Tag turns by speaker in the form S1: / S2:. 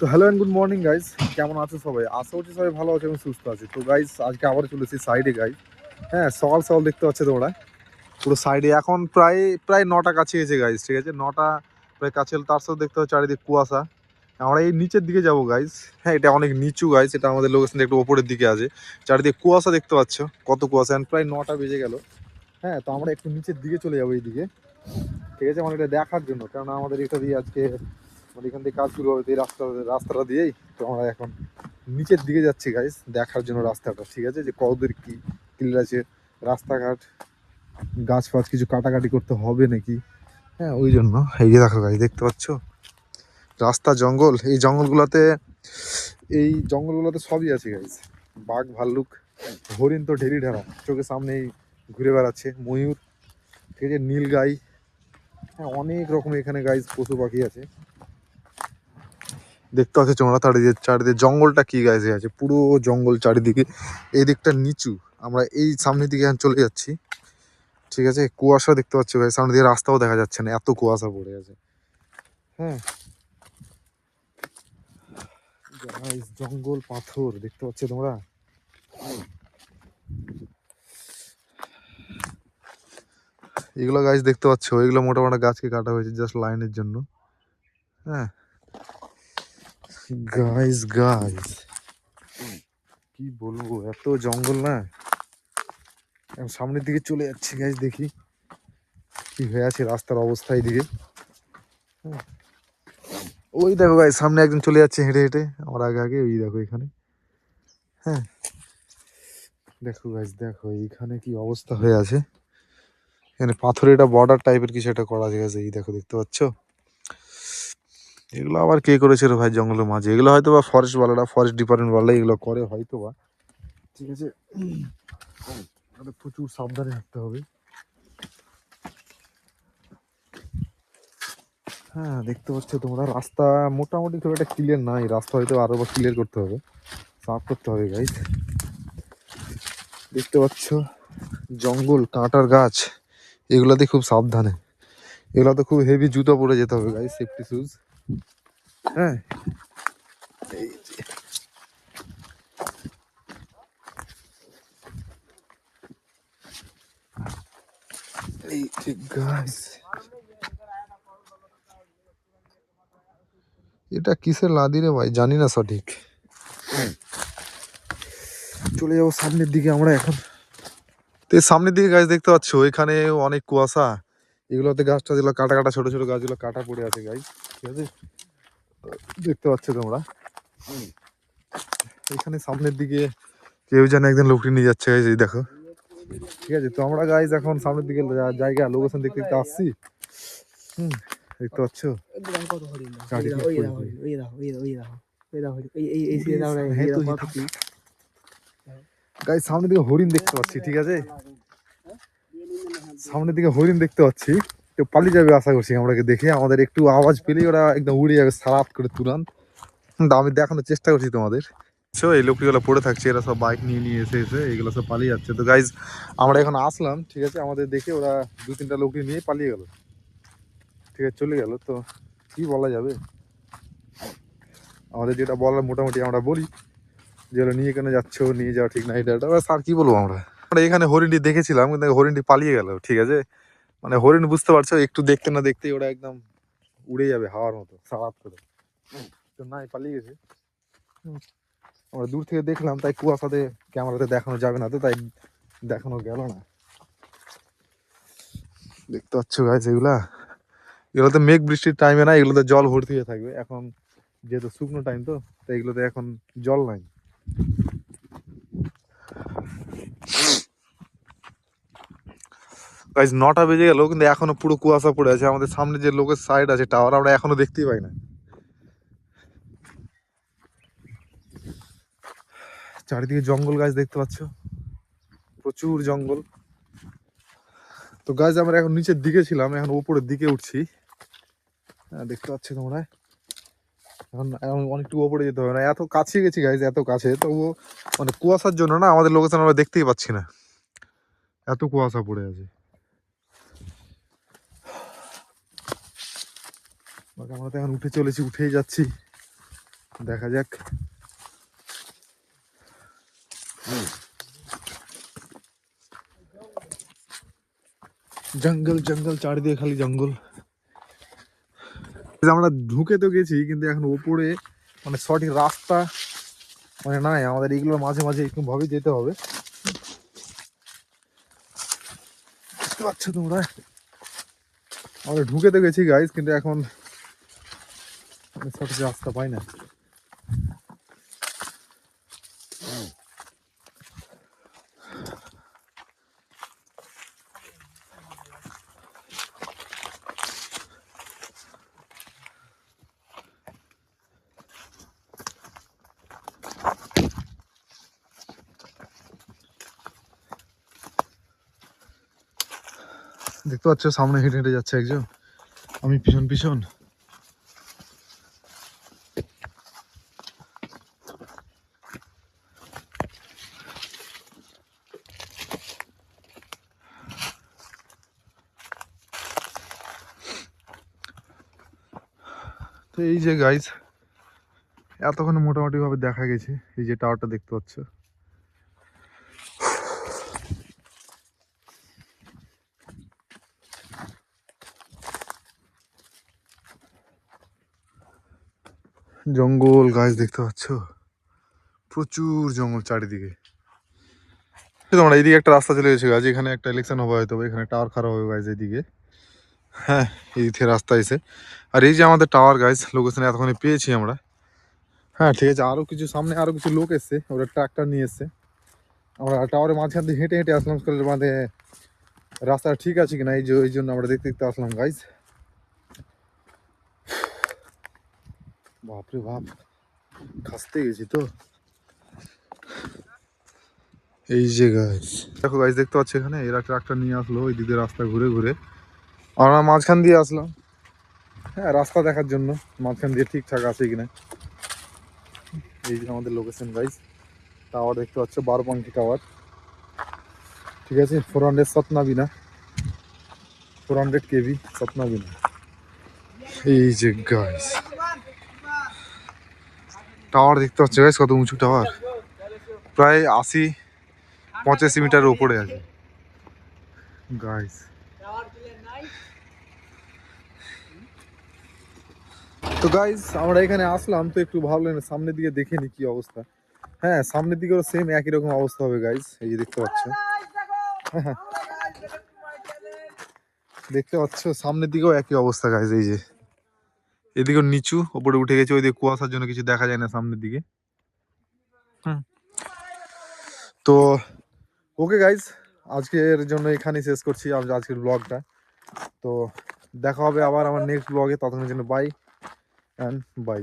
S1: তো hello and good morning guys, কেমন আছো সবাই? আশা করছি সবাই ভালো আছে এবং সুস্থ আছে। তো গাইস আজকে আবার চলেছি সাইডে গাইস। হ্যাঁ, সকাল সকাল দেখতে পাচ্ছ তোমরা পুরো সাইডে এখন প্রায় প্রায় 9টা কাছে গেছে গাইস, ঠিক আছে? 9টা প্রায় কাছে, তার সাথে দেখতে পাচ্ছ চারিদিকে কুয়াশা। আমরা এই নিচের দিকে যাবো গাইস। হ্যাঁ, এটা অনেক নিচু গাইস, এটা আমাদের লোকেশন একটু ওপরের দিকে আছে। চারিদিকে কুয়াশা দেখতে পাচ্ছ, কত কুয়াশা। প্রায় 9টা বেজে গেল। হ্যাঁ, তো আমরা একটু নিচের দিকে চলে যাবো এইদিকে, ঠিক আছে? মানে এটা দেখার জন্য, কারণ আমাদের এটা দিয়ে আজকে মানে এখান থেকে কাজ শুরু হবে এই রাস্তাটা দিয়েই। তো আমরা এখন নিচের দিকে যাচ্ছি গাইস দেখার জন্য রাস্তাটা, ঠিক আছে? যে কতদূর কি ক্লিয়ার আছে রাস্তাঘাট, গাছ ফাছ কিছু কাটাকাটি করতে হবে নাকি। হ্যাঁ, ওই জন্য এই যে দেখো গাইস, দেখতে পাচ্ছ রাস্তা, জঙ্গল। এই জঙ্গলগুলোতে সবই আছে গাইস। বাঘ, ভাল্লুক, হরিণ তো ঢেরি ঢেরা চোখের সামনেই ঘুরে বেড়াচ্ছে, ময়ূর, ঠিক আছে, নীলগাই। হ্যাঁ, অনেক রকম এখানে গাইস পশু পাখি আছে দেখতে পাচ্ছ তোমরা। চারিদিকে জঙ্গলটা কি গাইছে আছে, পুরো জঙ্গল চারিদিকে। এই দিকটা নিচু, আমরা এই সামনের দিকে এখন চলে যাচ্ছি, ঠিক আছে? কুয়াশা দেখতে পাচ্ছ গাইস, সামনে দিকে রাস্তাও দেখা যাচ্ছে না, এত কুয়াশা পড়ে আছে। হ্যাঁ গাইস, জঙ্গল পাথর দেখতে পাচ্ছ তোমরা। এগুলো গাছ দেখতে পাচ্ছ, এগুলো মোটামুটি গাছকে কাটা হয়েছে জাস্ট লাইনের জন্য। হ্যাঁ গাইস গাইস, কি বলবো, এত জঙ্গল না। এখন সামনের দিকে চলে যাচ্ছি গাইস, দেখি কি হয়ে আছে রাস্তার অবস্থা এইদিকে। ওই দেখো গাইস, সামনে একজন চলে যাচ্ছে হেঁটে হেঁটে আমার আগে আগে, ওই দেখো এখানে। হ্যাঁ দেখো গাইস, দেখো এইখানে কি অবস্থা হয়ে আছে। এখানে পাথরে এটা বর্ডার টাইপের কিছু একটা করা গেছে, এই দেখো দেখতে পাচ্ছ। এগুলো আবার কে করেছে রে ভাই জঙ্গলের মাঝে? এগুলো হয়তো বা ফরেস্ট ডিপার্টমেন্ট বালা এগুলো করে হয়তো বা, ঠিক আছে? আমাদের প্রচুর সাবধানে থাকতে হবে। হ্যাঁ দেখতে পাচ্ছ তোমরা, রাস্তা মোটামুটি খুব একটা ক্লিয়ার নাই, রাস্তা হয়তো আরো ক্লিয়ার করতে হবে, সাফ করতে হবে গাইস। দেখতে পাচ্ছ জঙ্গল, কাঁটার গাছ, এগুলাতে খুব সাবধানে। এগুলাতে খুব হেভি জুতো পরে যেতে হবে গাইস, সেফটি শুজ। হ্যাঁ এই যে, এই যে গাইস, এটা কিসের লাদি রে ভাই, জানি না সঠিক। চলে যাবো সামনের দিকে আমরা এখন। তো এই সামনের দিকে গাছ দেখতে পাচ্ছ, এখানে অনেক কুয়াশা। এগুলোতে গাছটা যেগুলো কাটা কাটা ছোট ছোট গাছগুলো কাটা পড়ে আছে গাইস, ঠিক আছে? দেখতে পাচ্ছ তোমরা। এখানে সামনের দিকে কেউ যেন একজন লোকটি নিয়ে যাচ্ছে গাইস, এই দেখো, ঠিক আছে? তো আমরা গাইস এখন সামনের দিকে জায়গা লোকেশন দেখতে দেখতে আসছি। হুম, দেখতে পাচ্ছ চারিদিকে গাইস, সামনের দিকে হরিণ দেখতে পাচ্ছি, ঠিক আছে? সামনের দিকে হরিণ দেখতে পাচ্ছি। তো পালিয়ে যাবে আশা করছি আমরাকে দেখে, আমাদের একটু আওয়াজ পেলেই ওরা একদম উড়ে যাবে সারাত করে তুরান্ত। আমি দেখানোর চেষ্টা করছি তোমাদের। এই লোকগুলো পড়ে থাকছে, এরা সব বাইক নিয়ে নিয়ে এসে এসে এগুলো সব পালিয়ে যাচ্ছে। তো গাইজ আমরা এখন আসলাম, ঠিক আছে? আমাদের দেখে ওরা দু তিনটা লোককে নিয়ে পালিয়ে গেল, ঠিক আছে, চলে গেল। তো কি বলা যাবে, আমাদের যেটা বলার মোটামুটি আমরা বলি, যেগুলো নিয়ে কেন যাচ্ছ, নিয়ে যাওয়া ঠিক না, এটা স্যার কি বলবো। আমরা আমরা এখানে হরিণটি দেখেছিলাম, কিন্তু হরিণটি পালিয়ে গেল, ঠিক আছে? মানে হরিণ, বুঝতে পারছো, একটু দেখতে না দেখতেই ওরা একদম উড়ে যাবে হাওয়ার মতো সারাত করে। তো নাই, পালিয়ে গেছে। আমরা দূর থেকে দেখলাম, তাই কুয়াশাতে ক্যামেরাতে দেখানো যাবে না, তো তাই দেখানো গেল না। দেখতে পাচ্ছ গাছ, এগুলোতে মেঘ বৃষ্টির টাইমে না, এগুলোতে জল ভর্তি হয়ে থাকবে। এখন যেহেতু শুকনো টাইম, তো তাই এগুলোতে এখন জল নাই। গাইজ 9টা বেজে গেল, কিন্তু এখনো পুরো কুয়াশা পড়ে আছে। আমাদের সামনে যে লোকের সাইড আছে টাওয়ার, আমরা এখনো দেখতেই পাই না। চারিদিকে জঙ্গল গাছ দেখতে পাচ্ছ, প্রচুর জঙ্গল। তো গাছ আমরা এখন নিচের দিকে ছিলাম, এখন উপরের দিকে উঠছি। দেখতে পাচ্ছ তোমরা, এখন এখন অনেকটু উপরে যেতে হবে না, এত কাছে গেছি গাইজ, এত কাছে, তবুও মানে কুয়াশার জন্য না আমাদের লোকেশন আমরা দেখতেই পাচ্ছি না, এত কুয়াশা পড়ে আছে। আমরা তো এখন উঠে চলেছি, উঠেই যাচ্ছি। দেখা যাক। জঙ্গল জঙ্গল, চারিদিকে খালি জঙ্গল। আমরা ঢুকে তো গেছি, কিন্তু এখন ওপরে মানে সঠিক রাস্তা মানে নাই আমাদের, এইগুলোর মাঝে মাঝে এরকম ভাবে যেতে হবে। বুঝতে পারছো তোমরা, আমরা ঢুকে তো গেছি গাইজ, কিন্তু এখন সঠিক রাস্তা পাই না। দেখতে পাচ্ছ সামনে হেঁটে হেঁটে যাচ্ছে একজন, আমি পিছন পিছন। তো এই যে গাইজ, এতক্ষণে মোটামুটি ভাবে দেখা গেছে। এই যে টাওয়ারটা দেখতে পাচ্ছ, জঙ্গল গাছ দেখতে পাচ্ছ, প্রচুর জঙ্গল চারিদিকে। তোমরা এইদিকে একটা রাস্তা চলে গেছে গাছ, এখানে একটা ইলেকশন হবে হয়তো, এখানে টাওয়ার খারাপ হবে গাছ এইদিকে। হ্যাঁ, এই থেকে রাস্তা এসে, আর এই যে আমাদের টাওয়ার গাইজ লোকেশনে এতক্ষণে পেয়েছি আমরা। হ্যাঁ ঠিক আছে, আরো কিছু সামনে আরো কিছু লোক এসছে, ওরা ট্রাক্টর নিয়ে এসছে। আমরা টাওয়ারের মাঝখান দিয়ে হেঁটে হেঁটে আসলাম, মানে রাস্তা ঠিক আছে কিনা এই জন্য আমরা দেখতে দেখতে আসলাম গাইজ। বাপরে বাপ, খাসতে গেছি তো। এই যে গাইজ দেখো গাইজ, দেখতে পাচ্ছ এখানে এরা ট্রাক্টর নিয়ে আসলো ওই দিকে রাস্তা ঘুরে ঘুরে, আমরা মাঝখান দিয়ে আসলাম। হ্যাঁ, রাস্তা দেখার জন্য মাঝখান দিয়ে ঠিকঠাক আছে কিনা। এই যে আমাদের লোকেশন গাইজ, টাওয়ার দেখতে পাচ্ছ, 12 টাওয়ার। ঠিক আছে, 400 সতনাবিনা, 400 কেভি সতনাবিনা। এই যে গাইজ টাওয়ার দেখতে পাচ্ছ গাইজ, কত উঁচু টাওয়ার, প্রায় 80-85 মিটারের উপরে আছে গাইজ। তো গাইজ আমরা এখানে আসলাম, তো একটু ভাবলেন সামনের দিকে দেখে নি কি অবস্থা। হ্যাঁ, সামনের দিকেও সেম একই রকম অবস্থা হবে গাইজ। এই যে দেখতে পাচ্ছ, দেখতে পাচ্ছ সামনের দিকেও একই অবস্থা গাইজ। এই যে এদিকেও নিচু, ওপরে উঠে গেছে, ওই দিকে কুয়াশার জন্য কিছু দেখা যায় না সামনের দিকে। তো ওকে গাইজ, আজকের জন্য এখানেই শেষ করছি আজকের ব্লগটা। তো দেখা হবে আবার আমার নেক্সট ব্লগে, ততক্ষণের জন্য বাই অ্যান্ড বাই।